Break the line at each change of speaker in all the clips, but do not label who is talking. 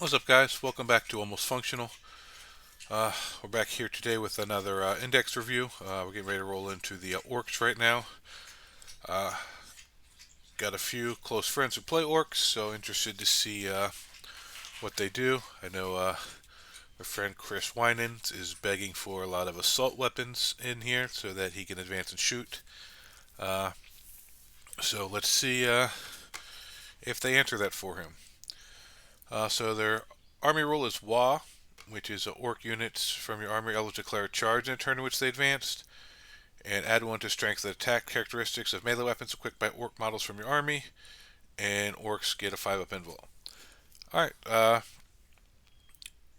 What's up, guys? Welcome back to Almost Functional. We're back here today with another index review. We're getting ready to roll into the orcs right now. Uh, got a few close friends who play orcs, so interested to see what they do. I know my friend Chris Winans is begging for a lot of assault weapons in here so that he can advance and shoot. Uh, so let's see if they answer that for him. So their army rule is Wa, which is orc units from your army able to declare a charge in a turn in which they advanced, and add one to strength and attack characteristics of melee weapons equipped by orc models from your army, and orcs get a 5-up invul. Alright,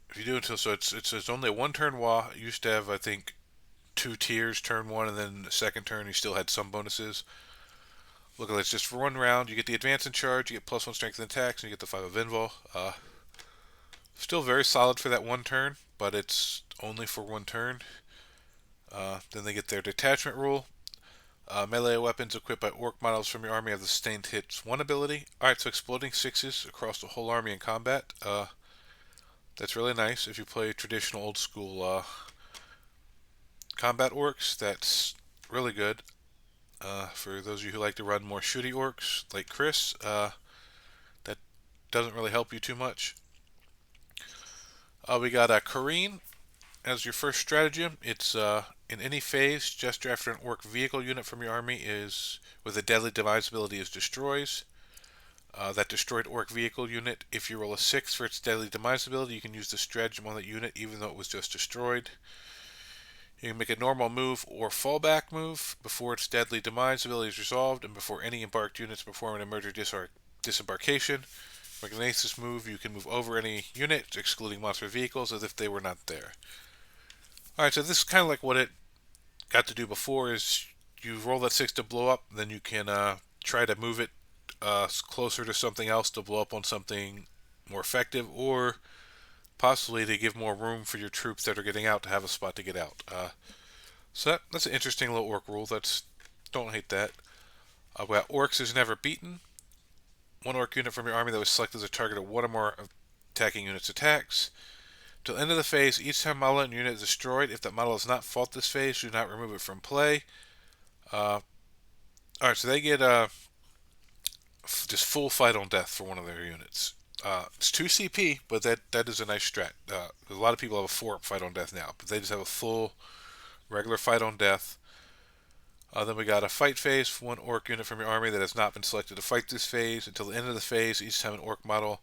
if you do it, so it's only a one-turn Wa. It used to have, I think, 2 tiers, turn 1, and then the second turn you still had some bonuses. Look at this, just for 1 round, you get the advance and charge, you get +1 strength and attacks, and you get the 5-up invul. Still very solid for that 1 turn, but it's only for 1 turn. Then they get their detachment rule. Melee weapons equipped by orc models from your army have the sustained hits 1 ability. Alright, so exploding 6s across the whole army in combat. That's really nice. If you play traditional old school combat orcs, that's really good. For those of you who like to run more shooty orcs, like Chris, that doesn't really help you too much. We got a Kareen as your first stratagem. It's in any phase, gesture after an orc vehicle unit from your army is with a deadly demise ability is destroys. That destroyed orc vehicle unit, if you roll a 6 for its deadly demise ability, you can use the stratagem on that unit even though it was just destroyed. You can make a normal move or fallback move before its deadly demise ability is resolved and before any embarked units perform an emerger disembarkation. Like an Aces move, you can move over any unit, excluding monster vehicles, as if they were not there. Alright, so this is kind of like what it got to do before, is you roll that 6 to blow up, then you can try to move it closer to something else to blow up on something more effective, or possibly to give more room for your troops that are getting out to have a spot to get out. So that's an interesting little orc rule. Don't hate that. We got orcs is never beaten. 1 orc unit from your army that was selected as a target of 1 or more attacking units attacks. Till the end of the phase, each time model and unit is destroyed, if that model has not fought this phase, do not remove it from play. Alright, so they get just full fight on death for one of their units. It's 2 CP, but that is a nice strat. A lot of people have a 4-up fight on death now, but they just have a full regular fight on death. Then we got a fight phase for 1 orc unit from your army that has not been selected to fight this phase. Until the end of the phase, each time an orc model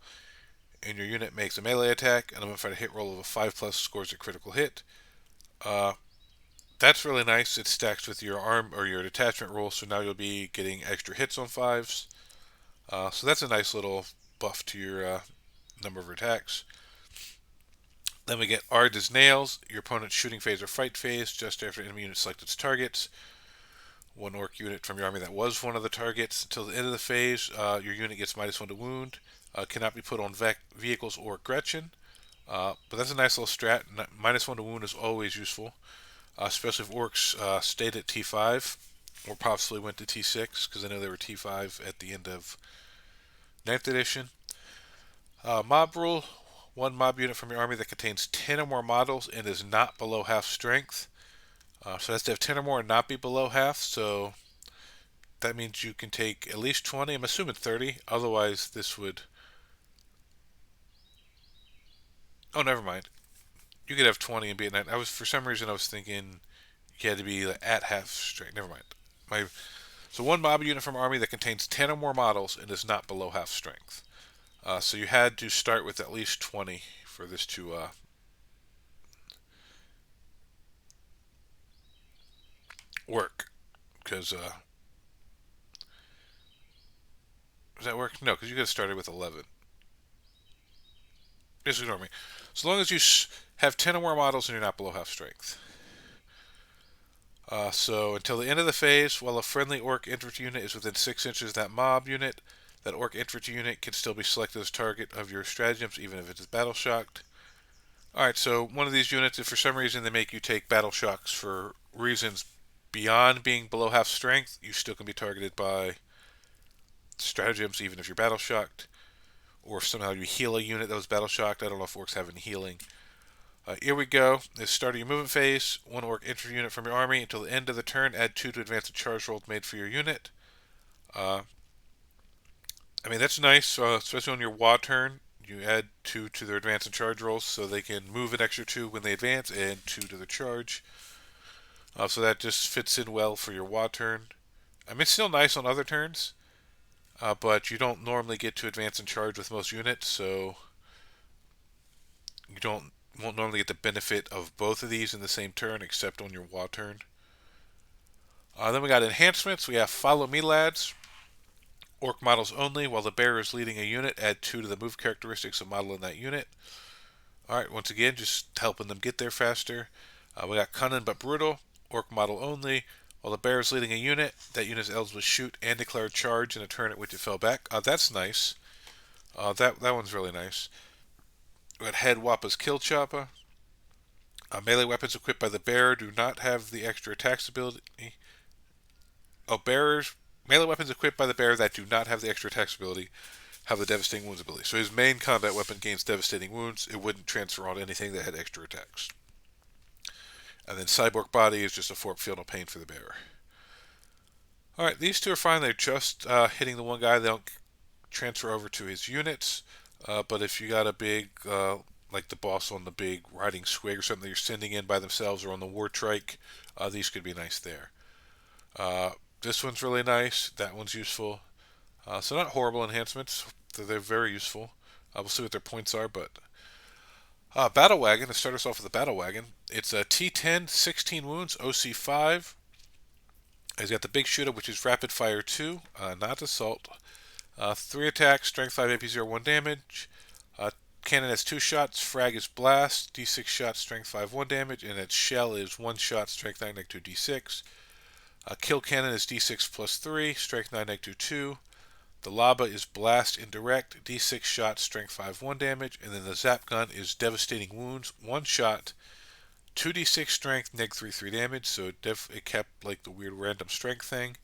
and your unit makes a melee attack, and I'm going to fight a hit roll of a 5+, scores a critical hit. That's really nice. It stacks with your arm or your detachment roll, so now you'll be getting extra hits on 5s. So that's a nice little buff to your number of attacks. Then we get Ard as Nails, your opponent's shooting phase or fight phase, just after enemy unit selected its targets. 1 orc unit from your army that was one of the targets. Until the end of the phase, your unit gets -1 to wound. Cannot be put on vehicles or Gretchen. But that's a nice little strat. -1 to wound is always useful, especially if orcs stayed at T5 or possibly went to T6, because I know they were T5 at the end of 9th edition. Mob rule. 1 mob unit from your army that contains 10 or more models and is not below half strength. So it has to have 10 or more and not be below half. So that means you can take at least 20. I'm assuming 30. Otherwise, this would... Oh, never mind. You could have 20 and be at 9. For some reason, I was thinking you had to be at half strength. Never mind. So 1 mob unit from army that contains 10 or more models and is not below half strength. So you had to start with at least 20 for this to work. Because does that work? No, because you could have started with 11. Just ignore me. So long as you have 10 or more models and you're not below half strength. So until the end of the phase, while a friendly orc infantry unit is within 6 inches of that mob unit, that orc infantry unit can still be selected as target of your stratagems, even if it is battle shocked. Alright, so one of these units, if for some reason they make you take battle shocks for reasons beyond being below half strength, you still can be targeted by stratagems, even if you're battle shocked. or if somehow you heal a unit that was battle shocked. I don't know if orcs have any healing. Here we go. This start of your movement phase. One orc enters unit from your army until the end of the turn. Add 2 to advance a charge roll made for your unit. I mean, that's nice, especially on your WA turn. You add 2 to their advance and charge rolls so they can move an extra 2 when they advance and 2 to the charge. So that just fits in well for your WA turn. I mean, it's still nice on other turns, but you don't normally get to advance and charge with most units, so you won't normally get the benefit of both of these in the same turn except on your WA turn. Then we got enhancements. We have Follow Me Lads. Orc models only. While the bearer is leading a unit, add 2 to the move characteristics of model in that unit. Alright, once again, just helping them get there faster. We got Cunning but Brutal. Orc model only. While the bearer is leading a unit, that unit is eligible to shoot and declare a charge in a turn at which it fell back. That's nice. That one's really nice. We got Head Wappa's Kill Choppa. Melee weapons equipped by the bearer do not have the extra attacks ability. Melee weapons equipped by the bearer that do not have the extra attacks ability have the devastating wounds ability. So his main combat weapon gains devastating wounds. It wouldn't transfer on anything that had extra attacks. And then Cyborg Body is just a feel no pain for the bearer. Alright, these two are fine. They're just hitting the one guy. They don't transfer over to his units. But if you got a big, like the boss on the big riding swig or something that you're sending in by themselves or on the war trike, these could be nice there. This one's really nice. That one's useful. So not horrible enhancements. They're very useful. We'll see what their points are, but... Battle Wagon, to start us off with the Battle Wagon. It's a T10, 16 wounds, OC 5. He's got the Big Shooter, which is Rapid Fire 2, not Assault. 3 attacks, Strength 5, AP 0, 1 damage. Cannon has 2 shots, Frag is Blast, D6 shots, Strength 5, 1 damage, and its Shell is 1 shot, Strength 9, -2, D6. Kill Cannon is D6 plus 3, Strength 9, -2, 2. The Laba is Blast Indirect, D6 shots, Strength 5, 1 damage, and then the Zap Gun is Devastating Wounds, 1 shot, 2d6 Strength, -3, 3 damage, so it kept like the weird random strength thing.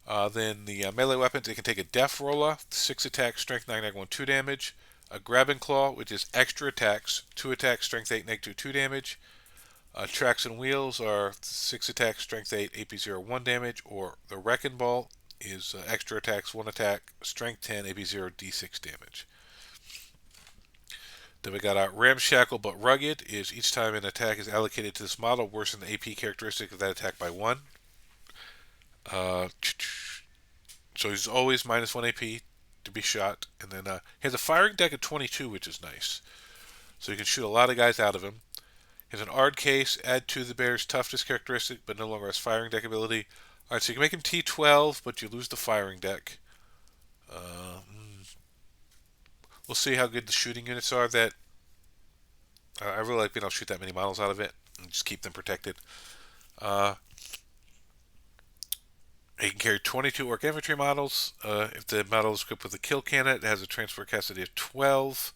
Then the melee weapons, it can take a Def Rolla, 6 attacks, Strength 9, -1, 2 damage, a Grabbing Claw, which is extra attacks, 2 attacks, Strength 8, -2, 2 damage. Tracks and Wheels are 6 attacks, Strength 8, AP 0, 1 damage, or the Wrecking Ball is extra attacks, 1 attack, Strength 10, AP 0, D6 damage. Then we got Ramshackle but Rugged, is each time an attack is allocated to this model, worsen the AP characteristic of that attack by 1. So he's always -1 AP to be shot, and then he has a firing deck of 22, which is nice. So you can shoot a lot of guys out of him. He has an Ard Case, add to the bear's toughness characteristic, but no longer has firing deck ability. Alright, so you can make him T12, but you lose the firing deck. We'll see how good the shooting units are. That I really like being able to shoot that many models out of it and just keep them protected. He can carry 22 Orc Infantry models. If the model is equipped with a Kill Cannon, it has a transfer capacity of 12.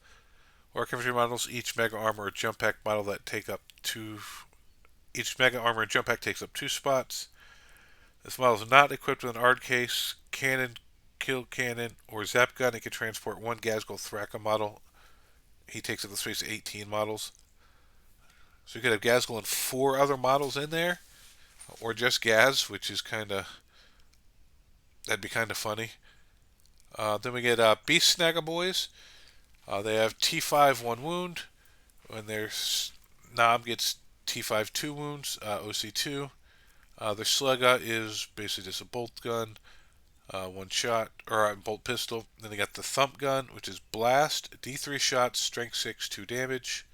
Orc Infantry models, each Mega Armor or Jump Pack model that take up 2... Each Mega Armor and Jump Pack takes up 2 spots. This model is not equipped with an Ard Case, Cannon, Kill Cannon, or Zap Gun. It can transport 1 Gazgul Thraka model. He takes up the space of 18 models. So you could have Gazgul and 4 other models in there. Or just Gaz, which is kind of... That'd be kind of funny. Then we get Beast Snagga Boys. They have T5 1 wound. When their Knob gets T5 2 wounds, OC2. Their Slugga is basically just a bolt gun, 1 shot, or a bolt pistol. Then they got the Thump Gun, which is Blast, D3 shots, Strength 6, 2 damage.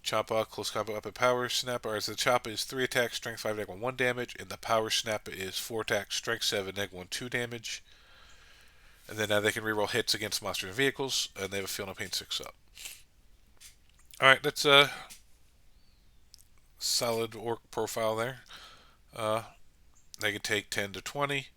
Choppa, close combat weapon, Power Snapper. As the Choppa is 3 attacks, Strength 5, -1, 1 damage, and the Power Snapper is 4 attacks, Strength 7, -1, 2 damage. And then they can reroll hits against monsters and vehicles, and they have a Feel No Pain 6 up. Alright, that's a solid orc profile there. They can take 10 to 20.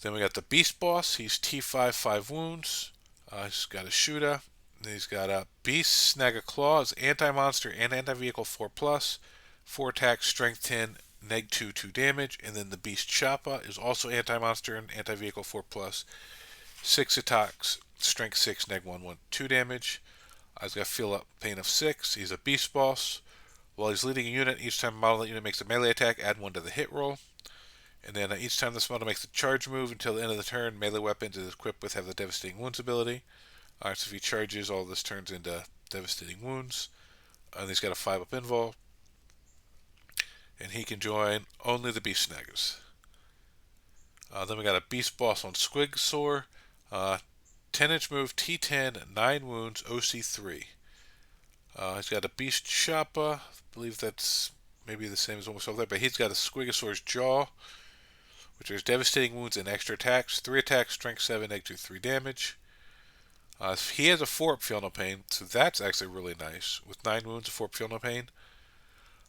Then we got the Beast Boss. He's T5, 5 wounds. He's got a Shooter. Then he's got a Beast Snagga Claw. Is anti-monster and anti-vehicle 4+. 4 attacks, Strength 10, -2, 2 damage. And then the Beast Choppa is also anti-monster and anti-vehicle 4+. 6 attacks, strength 6, neg 1, 1, 2 damage. He's got feel up pain of 6. He's a beast boss. While he's leading a unit, each time a model that unit makes a melee attack, add 1 to the hit roll. And then each time this model makes a charge move until the end of the turn, melee weapons it is equipped with have the devastating wounds ability. Alright, so if he charges, all this turns into devastating wounds. And he's got a 5 up invul. And he can join only the beast snaggers. Then we got a beast boss on Squigsaur. 10-inch move, T10, 9 wounds, OC3. He's got a beast Choppa. I believe that's maybe the same as what we saw there, but he's got a Squigosaur's jaw, which is devastating wounds and extra attacks. 3 attacks, strength 7, neg 2, 3 damage. He has a 4-up feel no pain, so that's actually really nice. With 9 wounds, a 4-up feel no pain.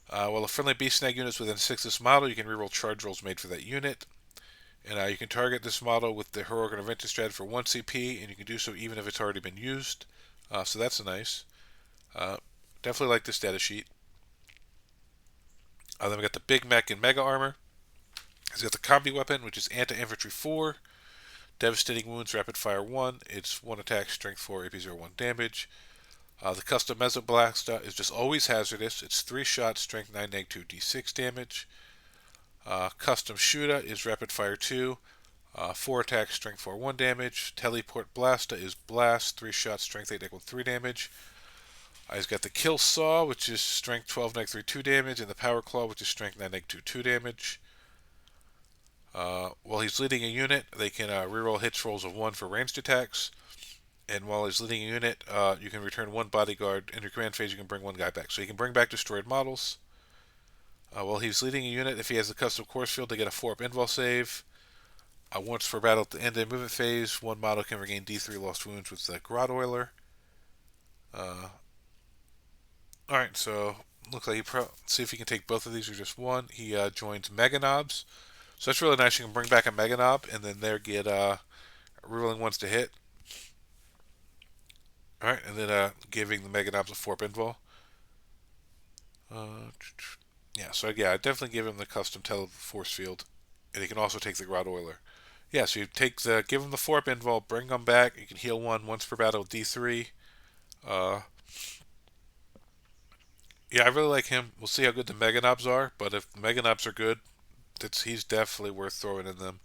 While a friendly beast snag unit is within 6 of this model, you can reroll charge rolls made for that unit. And you can target this model with the Heroic Intervention strat for 1 CP, and you can do so even if it's already been used. So that's nice. Definitely like this data sheet. Then we got the Big Mech in Mega Armor. He's got the Combi Weapon, which is Anti-Infantry 4, Devastating Wounds, Rapid Fire 1. It's 1 attack, Strength 4, AP01 damage. The Custom Mesoblasta is just always hazardous. It's 3 shots, Strength 9, neg 2, d6 damage. Custom Shooter is Rapid Fire 2, 4 attacks, Strength 4, 1 damage. Teleport Blasta is Blast, 3 shots, Strength 8, neg 1, 3 damage. He's got the Kill Saw, which is Strength 12, neg 3, 2 damage, and the Power Claw, which is Strength 9, neg 2, 2 damage. While he's leading a unit, they can reroll hits rolls of 1 for ranged attacks. And while he's leading a unit, you can return 1 bodyguard. In your command phase, you can bring 1 guy back. So you can bring back destroyed models. While he's leading a unit, if he has the custom course field, they get a 4-up invul save. Once per battle at the end of the movement phase, 1 model can regain D3 lost wounds with the Grot Oiler. Alright, so looks like see if he can take both of these or just one. He joins Mega Knobs. So that's really nice. You can bring back a Mega Knob and then there get rerolling ones to hit. Alright, and then giving the Mega Knobs a 4-up invul. Yeah, so yeah, I definitely give him the custom force field. And he can also take the Grot Oiler. Yeah, so you give him the 4-up invul, bring them back. You can heal 1 once per battle with D3. Yeah, I really like him. We'll see how good the Mega Knobs are, but if the Mega Knobs are good, he's definitely worth throwing in them.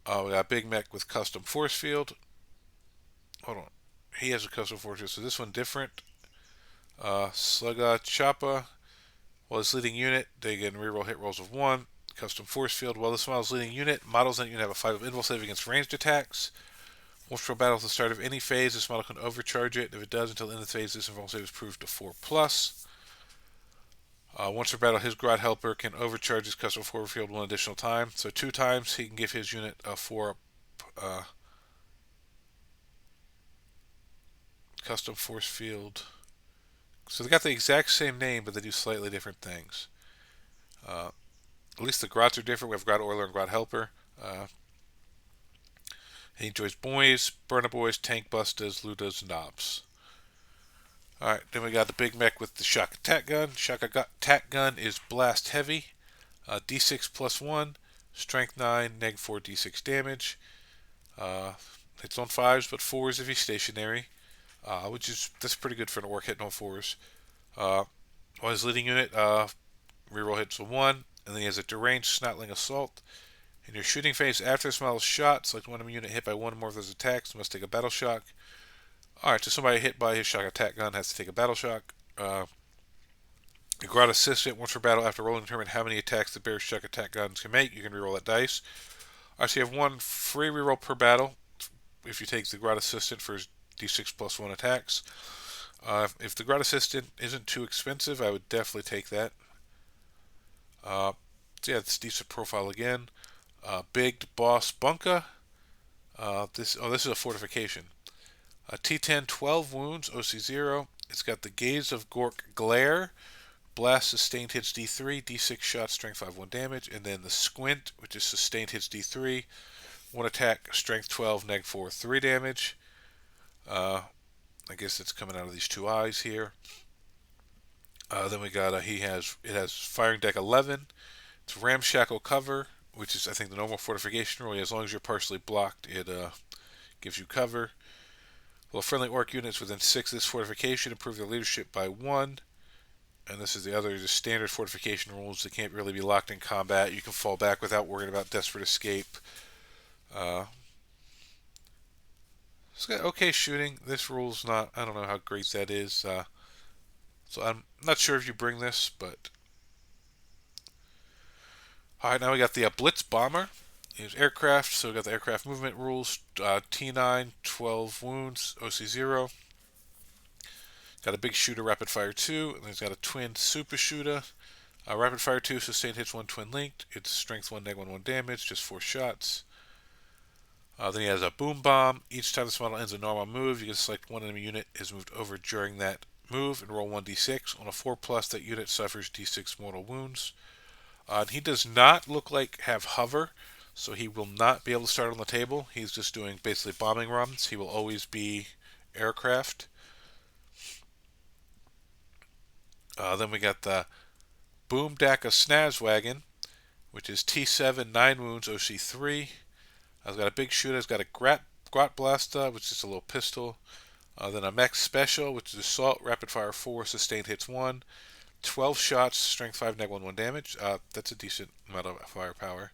We got Big Mech with custom force field. Hold on. He has a custom force field, so this one different. Slugga Choppa. While his leading unit, they can reroll hit rolls of 1. Custom force field. While this model's leading unit, models in that unit have a 5 invul save against ranged attacks. Once per battle at the start of any phase, this model can overcharge it. If it does until the end of the phase, this invul save is proved to 4+. Once per battle, his Grot Helper can overcharge his custom force field 1 additional time. So 2 times he can give his unit a 4-up custom force field. So they got the exact same name, but they do slightly different things. At least the Grots are different. We have Grot Oiler and Grot Helper. He enjoys Boys, Burner Boys, Tank Busters, Ludas, Knobs. Alright, then we got the Big Mech with the Shock Attack Gun. Shock Attack Gun is Blast Heavy. D6 plus 1, Strength 9, neg 4, D6 damage. Hits on 5s, but 4s if he's stationary. That's pretty good for an Ork hitting on 4s. On his leading unit, reroll hits with 1, and then he has a deranged Snotling Assault. In your shooting phase, after this model is shot, select one unit hit by 1 or more of those attacks, must take a battle shock. Alright, so somebody hit by his Shock Attack Gun has to take a battle shock. The Grot Assistant, once per battle, after rolling, determine how many attacks the bear's Shock Attack Guns can make. You can reroll that dice. Alright, so you have 1 free reroll per battle if you take the Grot Assistant for his D6 plus 1 attacks. If the Grot Assistant isn't too expensive, I would definitely take that. So yeah, it's a decent profile again. Big Boss Bunka. This is a fortification. T10, 12 wounds, OC0. It's got the Gaze of Gork Glare. Blast sustained hits D3, D6 shots, strength 5, 1 damage. And then the Squint, which is sustained hits D3. 1 attack, strength 12, neg 4, 3 damage. I guess it's coming out of these 2 eyes here. Then we got it has firing deck 11. It's ramshackle cover. which is I think the normal fortification rule. As long as you're partially blocked, it gives you cover. Well, friendly orc units within 6 of this fortification improve their leadership by 1. And this is the other just standard fortification rules. They can't really be locked in combat. You can fall back without worrying about desperate escape. Uh, it's got okay shooting. This rule's not, I don't know how great that is. So I'm not sure if you bring this, but. Alright, now we got the Blitz Bomber. Use aircraft, so we got the aircraft movement rules. T9, 12 wounds, OC0. Got a big shooter, rapid fire 2, and then he's got a twin super shooter. Rapid fire 2, sustained hits 1 twin linked. It's strength 1, neg 1 damage, just 4 shots. Then he has a boom bomb. Each time this model ends a normal move, you can select one enemy unit is moved over during that move and roll 1d6. On a 4+, that unit suffers d6 mortal wounds. He does not look like have hover, so he will not be able to start on the table. He's just doing basically bombing runs. He will always be aircraft. Then we got the Boom Daka Snazwagon, which is T7, 9 wounds, OC3. I've got a big shooter. It's got a Grot Blaster, which is a little pistol. Then a Mech Special, which is Assault, Rapid Fire 4, Sustained Hits 1. 12 shots, Strength 5, neg 1 damage. That's a decent amount of firepower.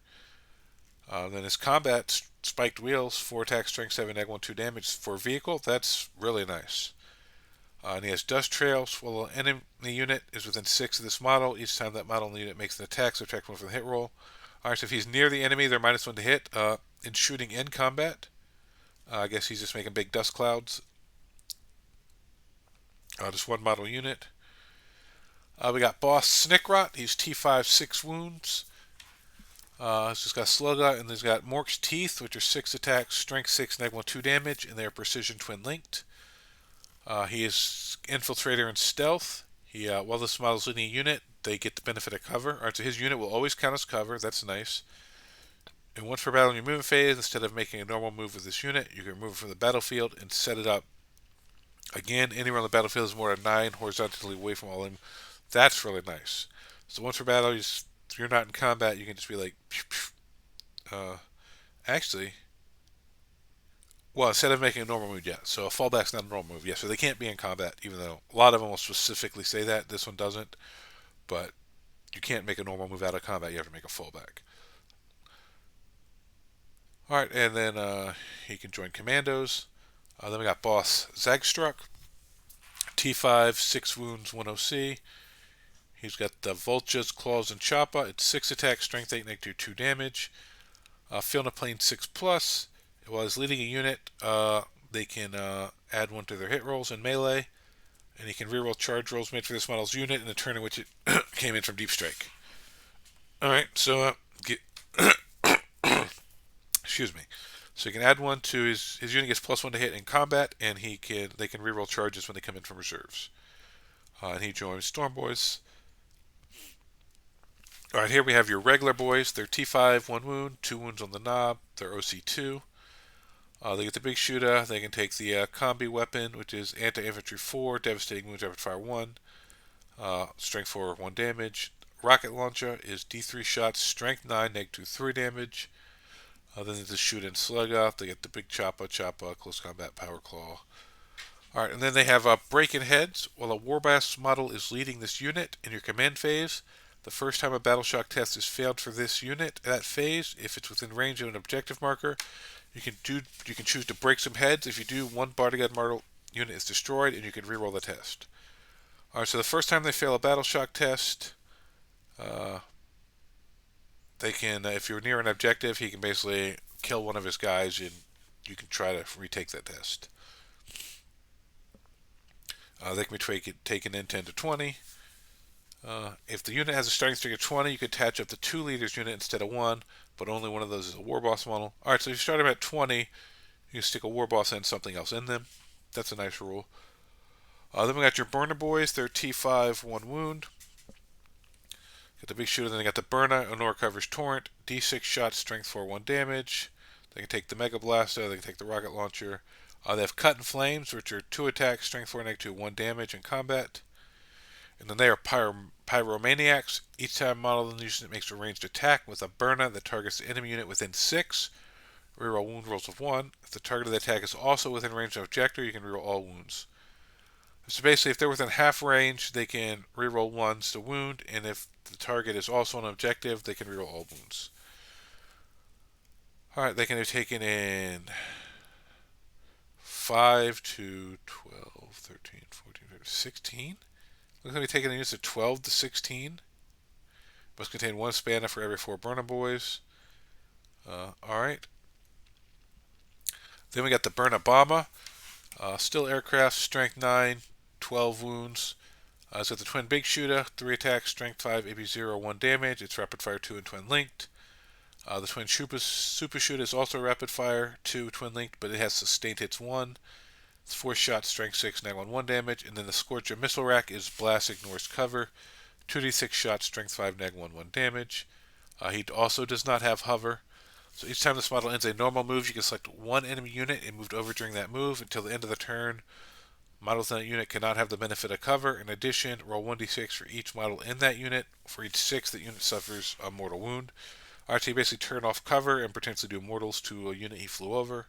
Then his Combat Spiked Wheels, 4 attack, Strength 7, neg 1 damage. For vehicle, that's really nice. And he has Dust Trails. While an enemy unit is within 6 of this model, each time that model in the unit makes an attack, subtract 1 from the hit roll. Alright, so if he's near the enemy, they're -1 to hit. In shooting in combat, I guess he's just making big dust clouds. Just one model unit. We got Boss Snickrot. He's T5, 6 wounds. He's just got Slugga, and he's got Mork's Teeth, which are 6 attacks, Strength 6, neg 1 damage, and they are precision twin linked. He is Infiltrator and Stealth. While this model is leading a unit, they get the benefit of cover. Alright, so his unit will always count as cover. That's nice. And once per battle in your movement phase, instead of making a normal move with this unit, you can remove it from the battlefield and set it up. Again, anywhere on the battlefield is more than 9 horizontally away from all of them. That's really nice. So once per battle, if you're not in combat, you can just be like, actually, well, instead of making a normal move, yeah. So a fallback's not a normal move, yeah. So they can't be in combat, even though a lot of them will specifically say that. This one doesn't, but you can't make a normal move out of combat. You have to make a fallback. All right, and then he can join commandos. Then we got Boss Zagstruck, T5, 6 wounds, 1 OC. He's got the Vultures, Claws, and Choppa. It's 6 attack, Strength 8, neg 2 damage. Field of Plane 6+. While he's leading a unit, they can add 1 to their hit rolls in melee. And he can reroll charge rolls made for this model's unit in the turn in which it came in from Deep Strike. Alright, so excuse me. So you can add 1 to his unit gets +1 to hit in combat, and they can reroll charges when they come in from reserves. And he joins Storm Boys. Alright, here we have your regular boys. They're T5, 1 wound, 2 wounds on the knob. They're OC2. They get the big shooter. They can take the combi weapon, which is anti-infantry 4, devastating wounds, rapid fire 1, strength 4, 1 damage. Rocket launcher is D3 shots, strength 9, neg 2, 3 damage. Then there's the shoot and slug off. They get the big Choppa, close combat, power claw. Alright, and then they have break-in heads. While a Warbass model is leading this unit in your command phase, the first time a battle shock test is failed for this unit, that phase, if it's within range of an objective marker, you can choose to break some heads. If you do, one bodyguard model unit is destroyed, and you can reroll the test. Alright, so the first time they fail a battle shock test, they can, if you're near an objective, he can basically kill one of his guys, and you can try to retake that test. They can be taken in 10 to 20. If the unit has a starting streak of 20, you can attach up to 2 leaders unit instead of 1, but only one of those is a war boss model. Alright, so if you start them at 20, you can stick a war boss and something else in them. That's a nice rule. Then we got your burner boys. They're T5, 1 wound. Got the big shooter, then they got the burner, Honor covers torrent, D6 shots, strength 4, 1 damage. They can take the Mega Blaster, they can take the rocket launcher. They have Cut and Flames, which are 2 attacks, strength 4, neg 2, 1 damage in combat. And then they are Pyromaniacs. Each time a model in the unit makes a ranged attack with a burner that targets the enemy unit within 6, reroll wound rolls of 1. If the target of the attack is also within range of objector, you can reroll all wounds. So basically, if they're within half range, they can reroll 1s to wound, and if the target is also an objective, they can reroll all wounds. Alright, they can be taken in 5 to 12, 13, 14, 15, 16. Looks like we taking in units of 12 to 16. Must contain 1 spanner for every 4 burner boys. Alright. Then we got the Burner Bomber. Still aircraft, strength 9, 12 wounds. It's got the Twin Big Shooter, 3 attacks, strength 5, AP 0, 1 damage. It's rapid fire 2 and twin linked. The Twin Super Shooter is also rapid fire 2, twin linked, but it has sustained hits 1. It's 4 shots, strength 6, neg 1 damage. And then the Scorcher Missile Rack is blast, ignores cover. 2d6 shots, strength 5, neg 1 damage. He also does not have hover. So each time this model ends a normal move, you can select one enemy unit and move over during that move until the end of the turn. Models in that unit cannot have the benefit of cover. In addition, roll 1d6 for each model in that unit. For each 6, the unit suffers a mortal wound. Alright, so you basically turn off cover and potentially do mortals to a unit he flew over.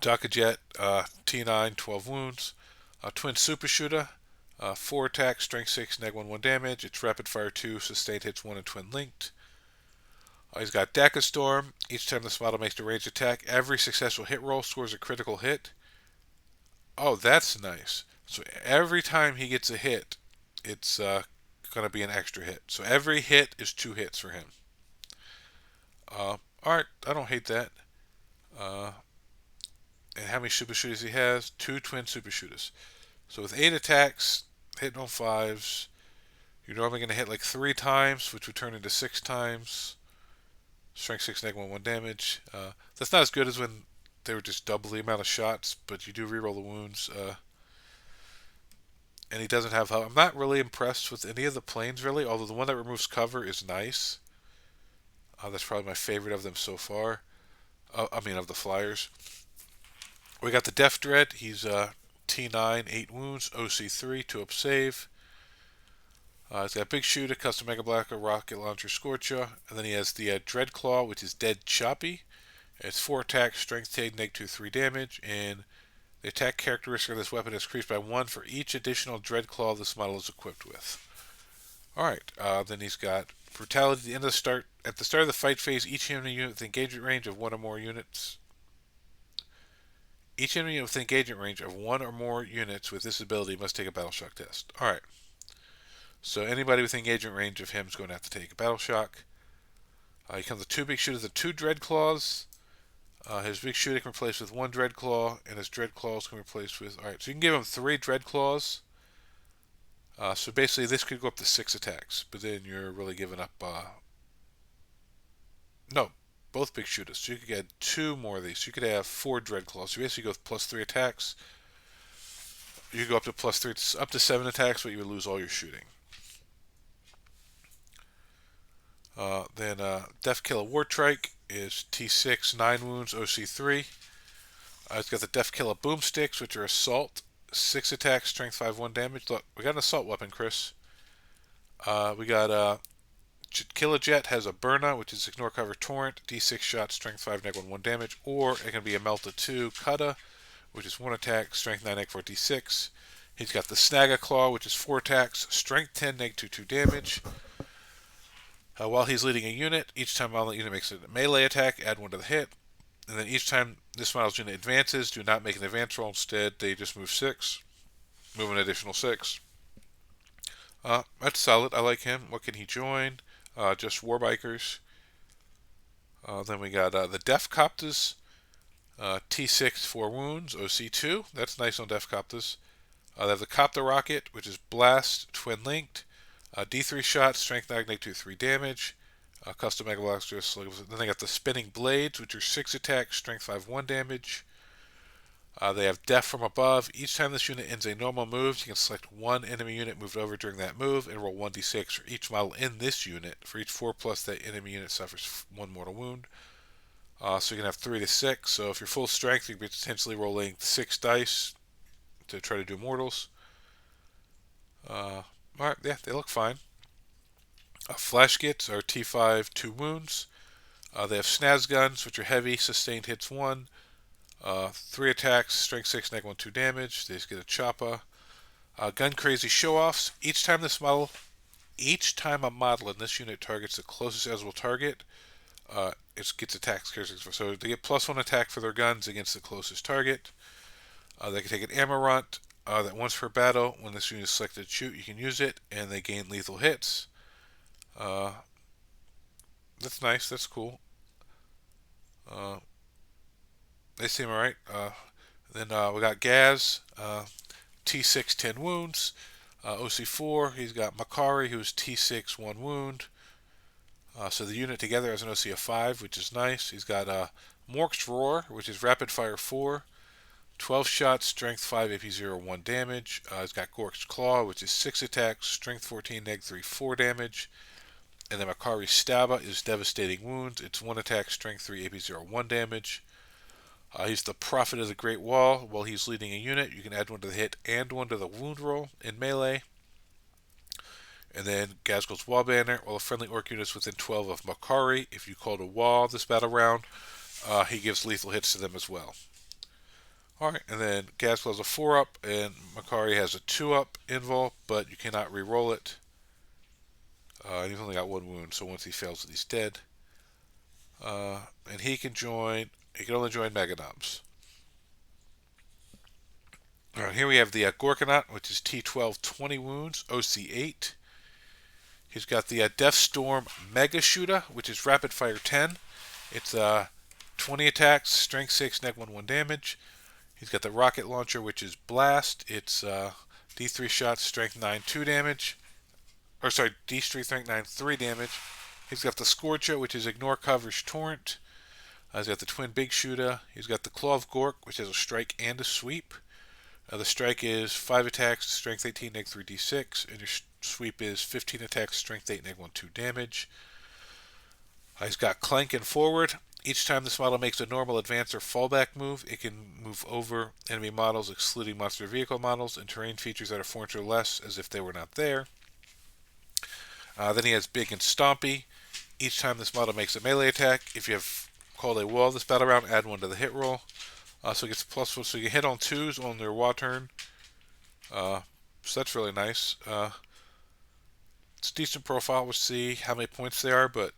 Jet, T9, 12 wounds. Twin Super Shooter, 4 attacks, strength 6, neg 1 damage. It's rapid fire 2, sustained hits 1 and twin linked. He's got Deca Storm. Each time this model makes a ranged attack, every successful hit roll scores a critical hit. Oh, that's nice. So every time he gets a hit, it's going to be an extra hit. So every hit is 2 hits for him. Alright, I don't hate that. And how many super shooters he has? 2 twin super shooters. So with 8 attacks, hitting on 5s, you're normally going to hit like 3 times, which would turn into 6 times. Strength 6, neg 1 damage. That's not as good as when they were just double the amount of shots, but you do reroll the wounds. And he doesn't have I'm not really impressed with any of the planes, really, although the one that removes cover is nice. That's probably my favorite of them so far. Of the flyers. We got the Death Dread. He's T9, 8 wounds, OC3, 2 up save. He's got Big Shooter, Custom Mega Blaster, Rocket Launcher, Scorcher. And then he has the Dread Claw, which is Dead Choppy. It's 4 attacks, strength 10, neg 2, 3 damage. And the attack characteristic of this weapon is increased by 1 for each additional Dread Claw this model is equipped with. Alright, then he's got Brutality. At the start of the fight phase, each enemy unit with engagement range of 1 or more units. Each enemy with engagement range of 1 or more units with this ability must take a Battle Shock test. Alright. So anybody with engagement range of him is going to have to take a Battle Shock. He comes with 2 Big Shooters and 2 Dread Claws. His Big Shooter can replace with 1 Dread Claw, and his Dread Claws can replace with... Alright, so you can give him 3 Dread Claws. So basically this could go up to 6 attacks, but then you're really giving up... No, both Big Shooters. So you could get 2 more of these. So you could have 4 Dread Claws. So you basically go with plus 3 attacks. You could go up to plus 3, up to 7 attacks, but you would lose all your shooting. Then Death Killer Wartrike is T6, 9 wounds, OC3. It's got the Death Killer Boomsticks, which are Assault, 6 attacks, strength 5, 1 damage. Look, we got an assault weapon, Chris. We got Killer Jet has a Burner, which is Ignore Cover Torrent, D6 shots, strength 5, neg 1 damage. Or it can be a Melta 2 Kutta, which is 1 attack, strength 9, neg 4, D6. He's got the Snagga Claw, which is 4 attacks, strength 10, neg 2 damage. While he's leading a unit, each time the unit makes a melee attack, add 1 to the hit. And then each time this model's unit advances, do not make an advance roll. Instead, they just move 6. Move an additional 6. That's solid. I like him. What can he join? Just Warbikers. Then we got the Def Copters. T6, 4 wounds. OC2. That's nice on Def Copters. They have the Copter Rocket, which is Blast, Twin Linked. D3 shots, strength 9, neg 2, 3 damage. Custom Mega Blaster. Then they got the Spinning Blades, which are 6 attacks, strength 5, 1 damage. They have Death from Above. Each time this unit ends a normal move, you can select 1 enemy unit moved over during that move and roll 1d6 for each model in this unit. For each 4+, that enemy unit suffers 1 mortal wound. So you can have 3 to 6. So if you're full strength, you could be potentially rolling 6 dice to try to do mortals. Alright, yeah, they look fine. Flash kits are T5, 2 wounds. They have snaz guns, which are heavy, sustained hits 1. 3 attacks, strength 6, neg 1, 2 damage. They just get a choppa. Gun crazy show offs. Each time a model in this unit targets the closest eligible target, it gets attacks characteristics. So they get +1 attack for their guns against the closest target. They can take an Amarant that once per battle, when this unit is selected to shoot, you can use it, and they gain lethal hits. Uh, that's nice. That's cool. Uh, they seem alright. Then we got Gaz, T6, 10 wounds. OC4, he's got Makari, who's T6, 1 wound. So the unit together has an OC of 5, which is nice. He's got Mork's Roar, which is rapid fire 4. 12 shots, strength 5, AP 0, 1 damage. He's got Gork's Claw, which is 6 attacks, strength 14, neg 3, 4 damage. And then Makari's Stabba is devastating wounds. It's 1 attack, strength 3, AP 0, 1 damage. He's the Prophet of the Great Wall. While he's leading a unit, you can add 1 to the hit and 1 to the wound roll in melee. And then Gazgul's Wall Banner. While a friendly Ork unit is within 12 of Makari, if you call a wall this battle round, he gives lethal hits to them as well. Alright, and then Gazgul has a 4-up, and Makari has a 2-up invul, but you cannot re-roll it. He's only got 1 wound, so once he fails it, he's dead. And he can only join Meganobs. Alright, here we have the Gorkanaut, which is T12, 20 wounds, OC8. He's got the Death Storm Mega Shooter, which is rapid fire 10. It's 20 attacks, strength 6, neg 1, 1 damage. He's got the Rocket Launcher, which is Blast. It's D3 shots, strength 9, 2 damage. Or sorry, D3 strength 9, 3 damage. He's got the Scorcher, which is Ignore Coverage Torrent. He's got the Twin Big Shooter. He's got the Claw of Gork, which has a strike and a sweep. The strike is 5 attacks, strength 18, neg 3, d6. And your sweep is 15 attacks, strength 8, neg 1, 2 damage. He's got Clank and Forward. Each time this model makes a normal advance or fallback move, it can move over enemy models, excluding monster vehicle models, and terrain features that are 4 inch or less, as if they were not there. Then he has Big and Stompy. Each time this model makes a melee attack, if you have called a wall this battle round, add 1 to the hit roll. So it gets +1, so you can hit on 2s on their wall turn. So that's really nice. It's a decent profile. We'll see how many points they are, but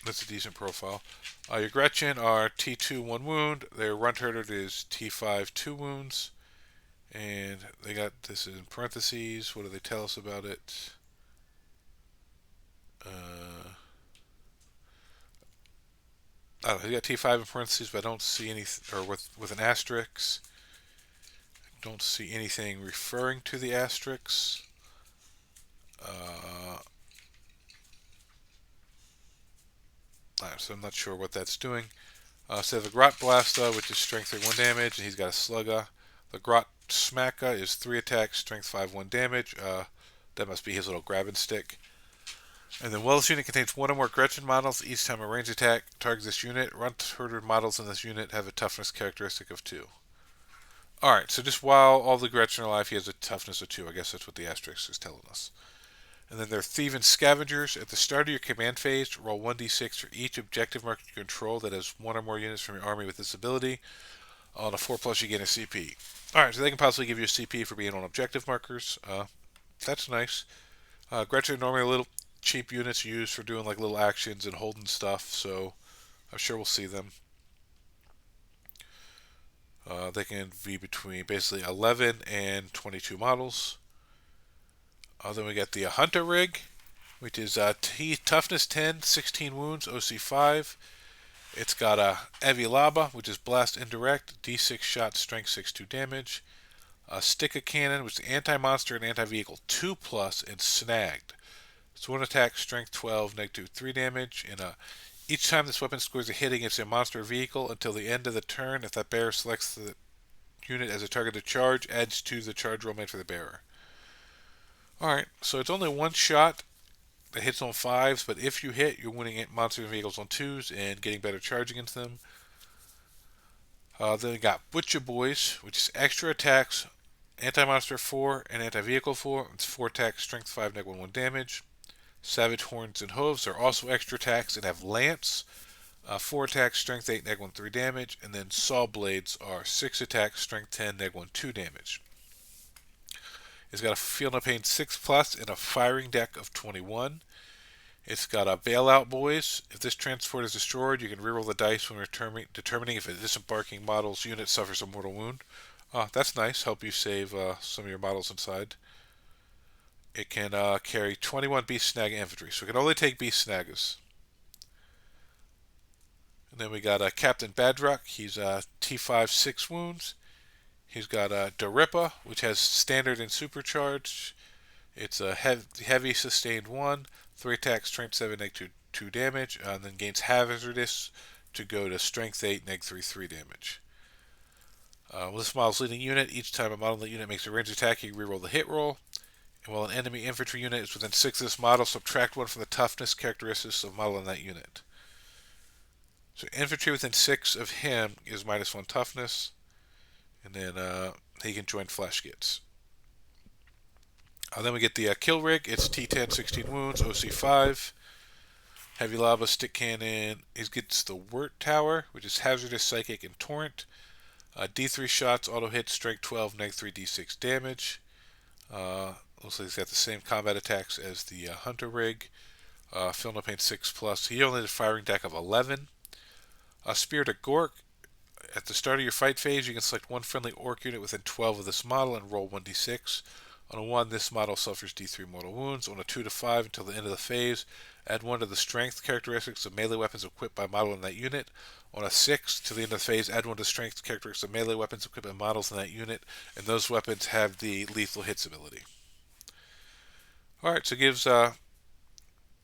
that's a decent profile. Your Gretchen are T2, 1 wound. Their Runt-Herded is T5, 2 wounds. And they got this in parentheses. What do they tell us about it? I don't know, he got T5 in parentheses, but I don't see any, or with an asterisk. I don't see anything referring to the asterisks. So I'm not sure what that's doing. So the Grot Blasta, which is strength 3, 1 damage, and he's got a Slugga. The Grot Smacka is 3 attacks, strength 5, 1 damage. That must be his little grabbing stick. And then while this unit contains 1 or more Gretchen models, each time a range attack targets this unit, Runt-Herded models in this unit have a toughness characteristic of 2. Alright, so just while all the Gretchen are alive, he has a toughness of 2. I guess that's what the asterisk is telling us. And then there are Thieving Scavengers. At the start of your command phase, roll 1d6 for each objective mark you control that has 1 or more units from your army with this ability. On a 4+, you gain a CP. Alright, so they can possibly give you a CP for being on objective markers. That's nice. Gretchen are normally a little cheap units used for doing like little actions and holding stuff, so I'm sure we'll see them. They can be between basically 11 and 22 models. Then we got the Hunter Rig, which is toughness 10, 16 wounds, OC5. It's got a Evilaba, which is blast indirect, D6 shot, strength 6, 2 damage. A Stick of Cannon, which is anti-monster and anti-vehicle 2+, and snagged. It's 1 attack, strength 12, neg 2, 3 damage. And each time this weapon scores a hit against a monster or vehicle until the end of the turn, if that bearer selects the unit as a target to charge, adds to the charge roll made for the bearer. Alright, so it's only 1 shot that hits on 5s, but if you hit, you're winning monster and vehicles on 2s and getting better charge against them. Then we got Butcher Boys, which is extra attacks Anti-monster 4 and anti-vehicle 4. It's 4 attack, strength 5, neg 1 damage. Savage horns and hooves are also extra attacks and have lance. 4 attacks, strength 8, neg 1 3 damage. And then saw blades are 6 attacks, strength 10, neg 1 2 damage. It's got a Feel No Pain 6 plus and a firing deck of 21. It's got a Bailout Boys. If this transport is destroyed, you can reroll the dice when determining if a disembarking model's unit suffers a mortal wound. That's nice. Help you save some of your models inside. It can carry 21 Beast Snag infantry, so it can only take Beast Snaggers. And then we got Captain Badrock. He's T5 6 wounds. He's got Darippa, which has standard and supercharged. It's a heavy sustained 1, 3 attacks, strength 7, neg 2 damage, and then gains hazardous to go to strength 8, neg 3 damage. With this model's leading unit, each time a model in the unit makes a ranged attack, you reroll the hit roll. And while an enemy infantry unit is within 6 of this model, subtract 1 from the toughness characteristics of the model in that unit. So infantry within 6 of him is -1 toughness, and then he can join flash skits. Then we get the kill rig. It's T10, 16 wounds, OC5. Heavy lava, stick cannon. He gets the Wirt Tower, which is hazardous, psychic, and torrent. D3 shots, auto hit, strength 12, neg 3 d6 damage. Looks like he's got the same combat attacks as the Hunter rig. Feel No Pain 6 plus. He only has a firing deck of 11. Spirit of Gork. At the start of your fight phase, you can select one friendly Ork unit within 12 of this model and roll 1d6. On a 1, this model suffers d3 mortal wounds. On a 2 to 5 until the end of the phase, add 1 to the strength characteristics of melee weapons equipped by model in that unit. On a 6 to the end of the phase, add 1 to strength characteristics of melee weapons equipped by models in that unit, and those weapons have the lethal hits ability. Alright, so it gives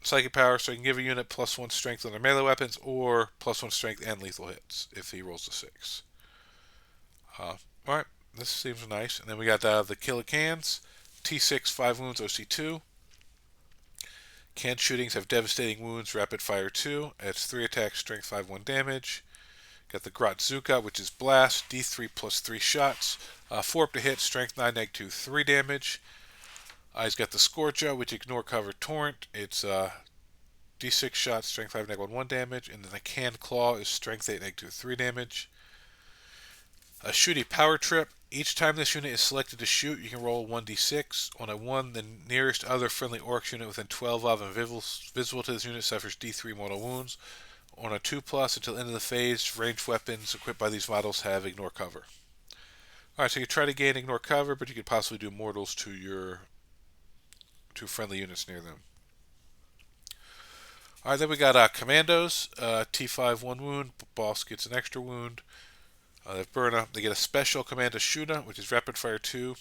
psychic power, so you can give a unit +1 strength on their melee weapons, or +1 strength and lethal hits if he rolls a 6. Alright, this seems nice. And then we got the Killer Cans. T6, 5 wounds, OC2. Can shootings have devastating wounds, rapid fire 2. It's 3 attacks, strength 5, 1 damage. Got the Grotzuka, which is blast, D3 plus 3 shots. 4 up to hit, strength 9, neg 2, 3 damage. He's got the Scorcha, which ignore cover torrent. It's D6 shots, strength 5, neg 1, 1 damage. And then the Can Claw is strength 8, neg 2, 3 damage. A Shooty Power Trip. Each time this unit is selected to shoot, you can roll 1d6. On a 1, the nearest other friendly Orc unit within 12 of and visible to this unit suffers d3 mortal wounds. On a 2 plus until the end of the phase, ranged weapons equipped by these models have ignore cover. Alright, so you try to gain ignore cover, but you could possibly do mortals to your friendly units near them. Alright, then we got Commandos. T5, 1 wound. Boss gets an extra wound. They get a special Commando Shooter, which is rapid fire 2,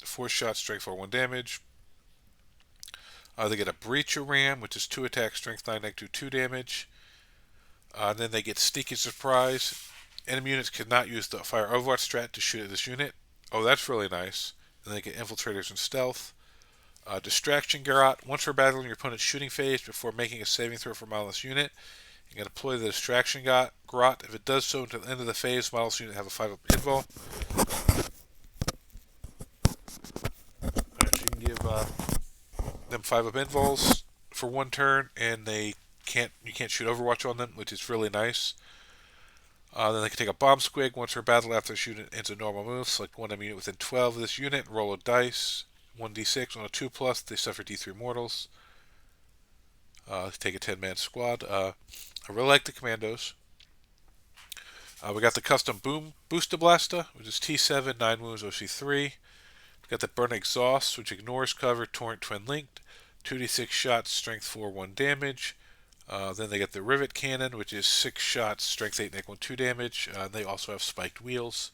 4 shots, strength 4, 1 damage. They get a Breacher Ram, which is 2 attacks, strength 9, neg 2, 2 damage. Then they get Sneaky Surprise. Enemy units cannot use the Fire Overwatch strat to shoot at this unit. Oh, that's really nice. Then they get Infiltrators and Stealth. Distraction Garrot. Once we're battling your opponent's shooting phase before making a saving throw for a model in this unit, you can deploy the Distraction Garrot. If it does so until the end of the phase, models unit have a 5-up invul. Alright, so you can give them 5-up invuls for 1 turn, and you can't shoot Overwatch on them, which is really nice. Then they can take a Bomb Squig. Once we're battled after the unit ends a normal move, select one enemy unit within 12 of this unit, roll a dice, 1d6. On a 2 plus, they suffer d3 mortals. Take a 10-man squad. I really like the Commandos. We got the custom Booster Blaster, which is T7, 9 wounds, OC3. We got the Burn Exhaust, which ignores cover, torrent, twin linked. 2d6 shots, strength 4, 1 damage. Then they get the Rivet Cannon, which is 6 shots, strength 8, neg 1, 2 damage. They also have spiked wheels.